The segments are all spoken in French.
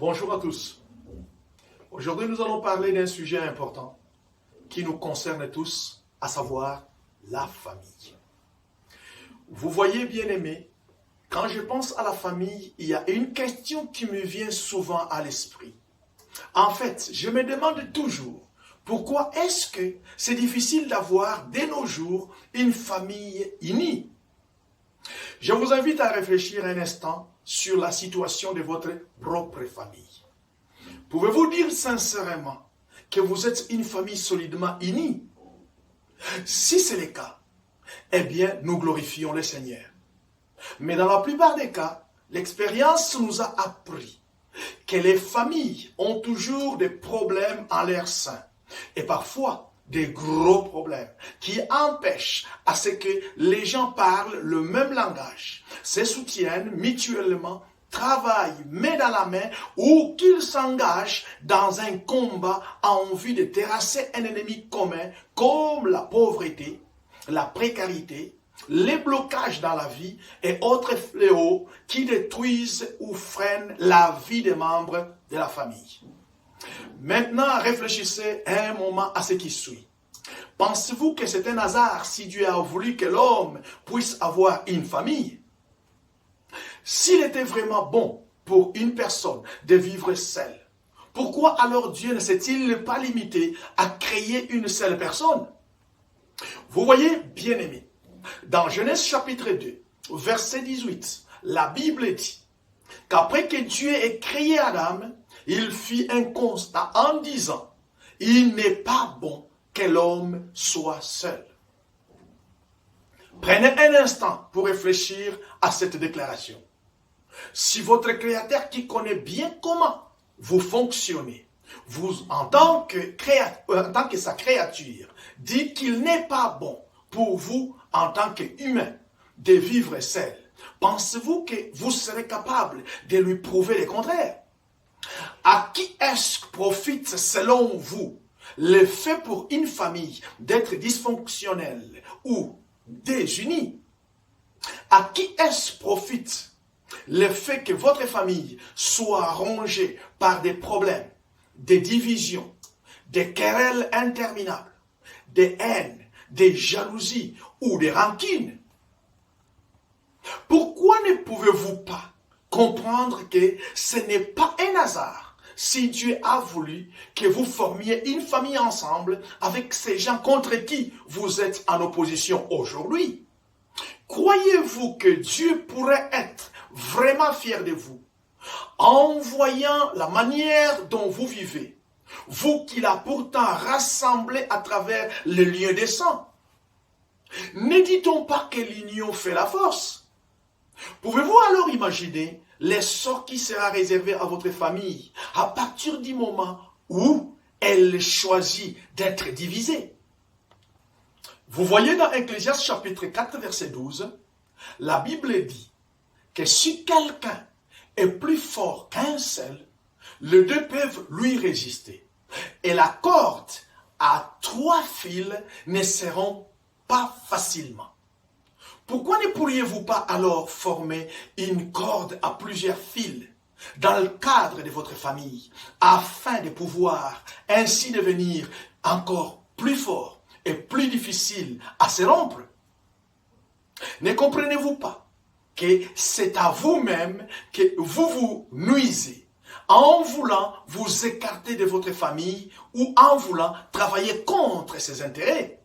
Bonjour à tous. Aujourd'hui, nous allons parler d'un sujet important qui nous concerne tous, à savoir la famille. Vous voyez, bien-aimés, quand je pense à la famille, il y a une question qui me vient souvent à l'esprit. En fait, je me demande toujours, pourquoi est-ce que c'est difficile d'avoir, dès nos jours, une famille unie? Je vous invite à réfléchir un instant sur la situation de votre propre famille. Pouvez-vous dire sincèrement que vous êtes une famille solidement unie? Si c'est le cas, eh bien, nous glorifions le Seigneur. Mais dans la plupart des cas, l'expérience nous a appris que les familles ont toujours des problèmes en leur sein. Et parfois, des gros problèmes qui empêchent à ce que les gens parlent le même langage, se soutiennent mutuellement, travaillent main dans la main ou qu'ils s'engagent dans un combat en vue de terrasser un ennemi commun comme la pauvreté, la précarité, les blocages dans la vie et autres fléaux qui détruisent ou freinent la vie des membres de la famille. Maintenant, réfléchissez un moment à ce qui suit. Pensez-vous que c'est un hasard si Dieu a voulu que l'homme puisse avoir une famille? S'il était vraiment bon pour une personne de vivre seule, pourquoi alors Dieu ne s'est-il pas limité à créer une seule personne? Vous voyez, bien-aimés, dans Genèse chapitre 2, verset 18, la Bible dit qu'après que Dieu ait créé Adam, il fit un constat en disant, il n'est pas bon que l'homme soit seul. Prenez un instant pour réfléchir à cette déclaration. Si votre Créateur qui connaît bien comment vous fonctionnez, vous, en tant que sa créature, dit qu'il n'est pas bon pour vous en tant qu'humain de vivre seul, pensez-vous que vous serez capable de lui prouver le contraire? À qui est-ce que profite selon vous le fait pour une famille d'être dysfonctionnelle ou désunie? À qui est-ce que profite le fait que votre famille soit rongée par des problèmes, des divisions, des querelles interminables, des haines, des jalousies ou des rancines? Pourquoi ne pouvez-vous pas comprendre que ce n'est pas un hasard si Dieu a voulu que vous formiez une famille ensemble avec ces gens contre qui vous êtes en opposition aujourd'hui? Croyez-vous que Dieu pourrait être vraiment fier de vous en voyant la manière dont vous vivez, vous qu'il a pourtant rassemblé à travers le lieu des sang? Ne dit-on pas que l'union fait la force? Pouvez-vous alors imaginer l'essor qui sera réservé à votre famille à partir du moment où elle choisit d'être divisée? Vous voyez dans Ecclésiaste chapitre 4 verset 12, la Bible dit que si quelqu'un est plus fort qu'un seul, les deux peuvent lui résister. Et la corde à 3 fils ne seront pas facilement. Pourquoi ne pourriez-vous pas alors former une corde à plusieurs fils dans le cadre de votre famille afin de pouvoir ainsi devenir encore plus fort et plus difficile à se rompre? Ne comprenez-vous pas que c'est à vous-même que vous vous nuisez en voulant vous écarter de votre famille ou en voulant travailler contre ses intérêts?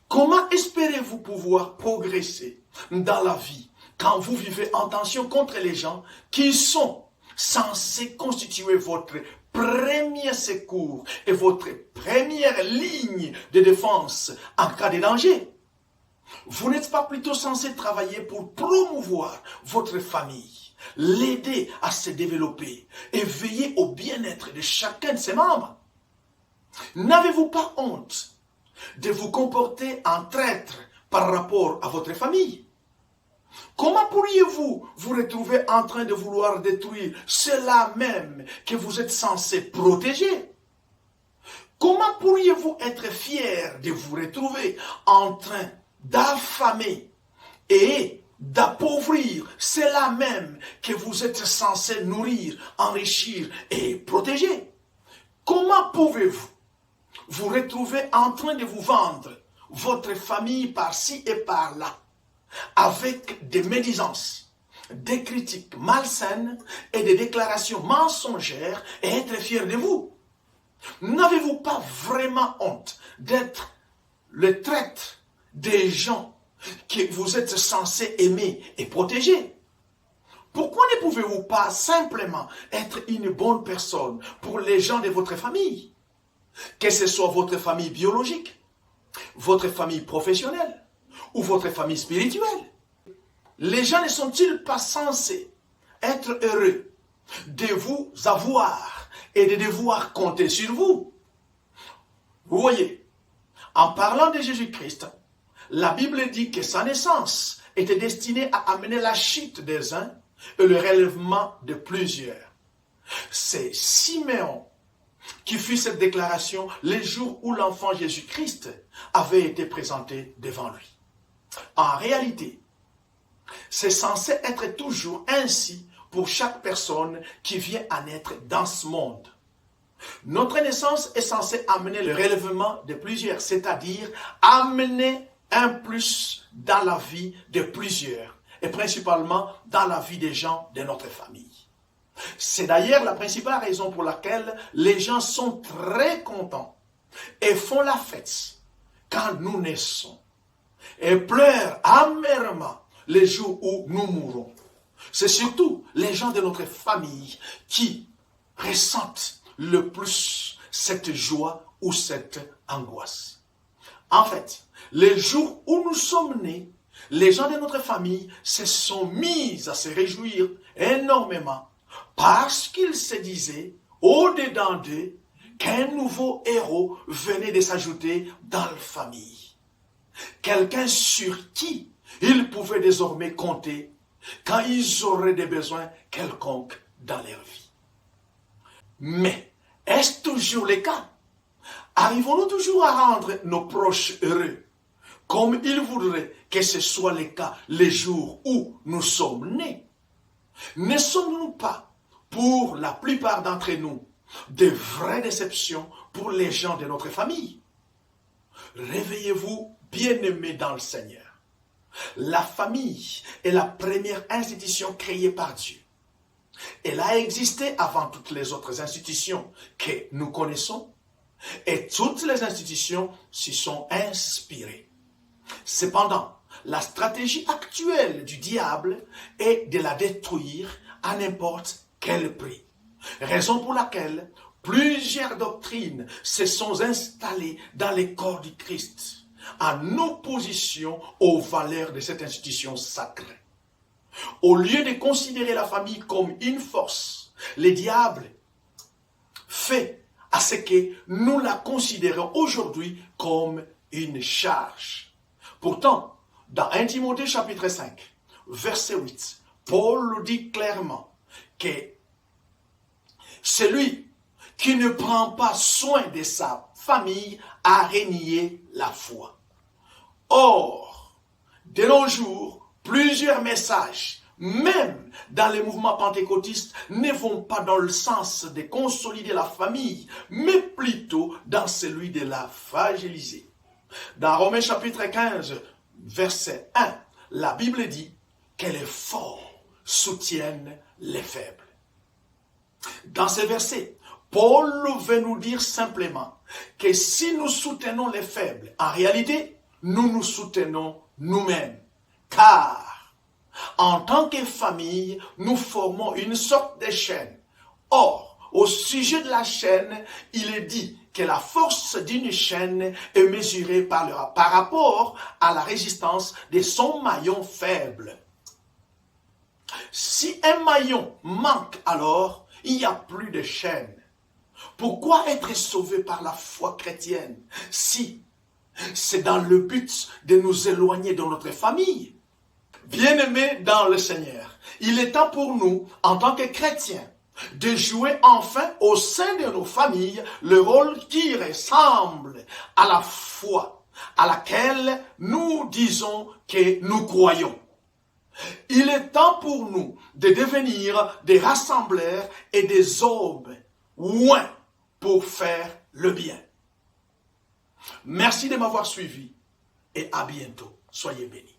Comment espérez-vous pouvoir progresser dans la vie quand vous vivez en tension contre les gens qui sont censés constituer votre premier secours et votre première ligne de défense en cas de danger? Vous n'êtes pas plutôt censé travailler pour promouvoir votre famille, l'aider à se développer et veiller au bien-être de chacun de ses membres? N'avez-vous pas honte de vous comporter en traître par rapport à votre famille? Comment pourriez-vous vous retrouver en train de vouloir détruire cela même que vous êtes censé protéger? Comment pourriez-vous être fier de vous retrouver en train d'affamer et d'appauvrir ceux-là même que vous êtes censés nourrir, enrichir et protéger. Comment pouvez-vous vous retrouver en train de vous vendre votre famille par-ci et par-là avec des médisances, des critiques malsaines et des déclarations mensongères et être fier de vous? N'avez-vous pas vraiment honte d'être le traître des gens que vous êtes censés aimer et protéger? Pourquoi ne pouvez-vous pas simplement être une bonne personne pour les gens de votre famille? Que ce soit votre famille biologique, votre famille professionnelle ou votre famille spirituelle. Les gens ne sont-ils pas censés être heureux de vous avoir et de devoir compter sur vous? Vous voyez, en parlant de Jésus-Christ, la Bible dit que sa naissance était destinée à amener la chute des uns et le relèvement de plusieurs. C'est Siméon qui fit cette déclaration les jours où l'enfant Jésus-Christ avait été présenté devant lui. En réalité, c'est censé être toujours ainsi pour chaque personne qui vient à naître dans ce monde. Notre naissance est censée amener le relèvement de plusieurs, c'est-à-dire amener un plus dans la vie de plusieurs, et principalement dans la vie des gens de notre famille. C'est d'ailleurs la principale raison pour laquelle les gens sont très contents et font la fête quand nous naissons et pleurent amèrement les jours où nous mourrons. C'est surtout les gens de notre famille qui ressentent le plus cette joie ou cette angoisse. En fait, les jours où nous sommes nés, les gens de notre famille se sont mis à se réjouir énormément parce qu'ils se disaient au-dedans d'eux qu'un nouveau héros venait de s'ajouter dans la famille. Quelqu'un sur qui ils pouvaient désormais compter quand ils auraient des besoins quelconques dans leur vie. Mais est-ce toujours le cas? Arrivons-nous toujours à rendre nos proches heureux comme ils voudraient que ce soit le cas les jours où nous sommes nés? Ne sommes-nous pas, pour la plupart d'entre nous, de vraies déceptions pour les gens de notre famille? Réveillez-vous, bien-aimés dans le Seigneur. La famille est la première institution créée par Dieu. Elle a existé avant toutes les autres institutions que nous connaissons et toutes les institutions s'y sont inspirées. Cependant, la stratégie actuelle du diable est de la détruire à n'importe quel prix. Raison pour laquelle plusieurs doctrines se sont installées dans les corps du Christ, en opposition aux valeurs de cette institution sacrée. Au lieu de considérer la famille comme une force, le diable fait à ce que nous la considérons aujourd'hui comme une charge. Pourtant, dans 1 Timothée chapitre 5, verset 8, Paul nous dit clairement que celui qui ne prend pas soin de sa famille a renié la foi. Or, de nos jours, plusieurs messages, même dans les mouvements pentecôtistes, ne vont pas dans le sens de consolider la famille, mais plutôt dans celui de la fragiliser. Dans Romains chapitre 15, verset 1, la Bible dit que les forts soutiennent les faibles. Dans ce verset, Paul veut nous dire simplement que si nous soutenons les faibles, en réalité, nous nous soutenons nous-mêmes. Car, en tant que famille, nous formons une sorte de chaîne. Or, au sujet de la chaîne, il est dit que la force d'une chaîne est mesurée par rapport à la résistance de son maillon faible. Si un maillon manque alors, il n'y a plus de chaîne. Pourquoi être sauvé par la foi chrétienne si c'est dans le but de nous éloigner de notre famille? Bien-aimés dans le Seigneur, il est temps pour nous, en tant que chrétiens, de jouer enfin au sein de nos familles le rôle qui ressemble à la foi à laquelle nous disons que nous croyons. Il est temps pour nous de devenir des rassembleurs et des hommes ouins pour faire le bien. Merci de m'avoir suivi et à bientôt. Soyez bénis.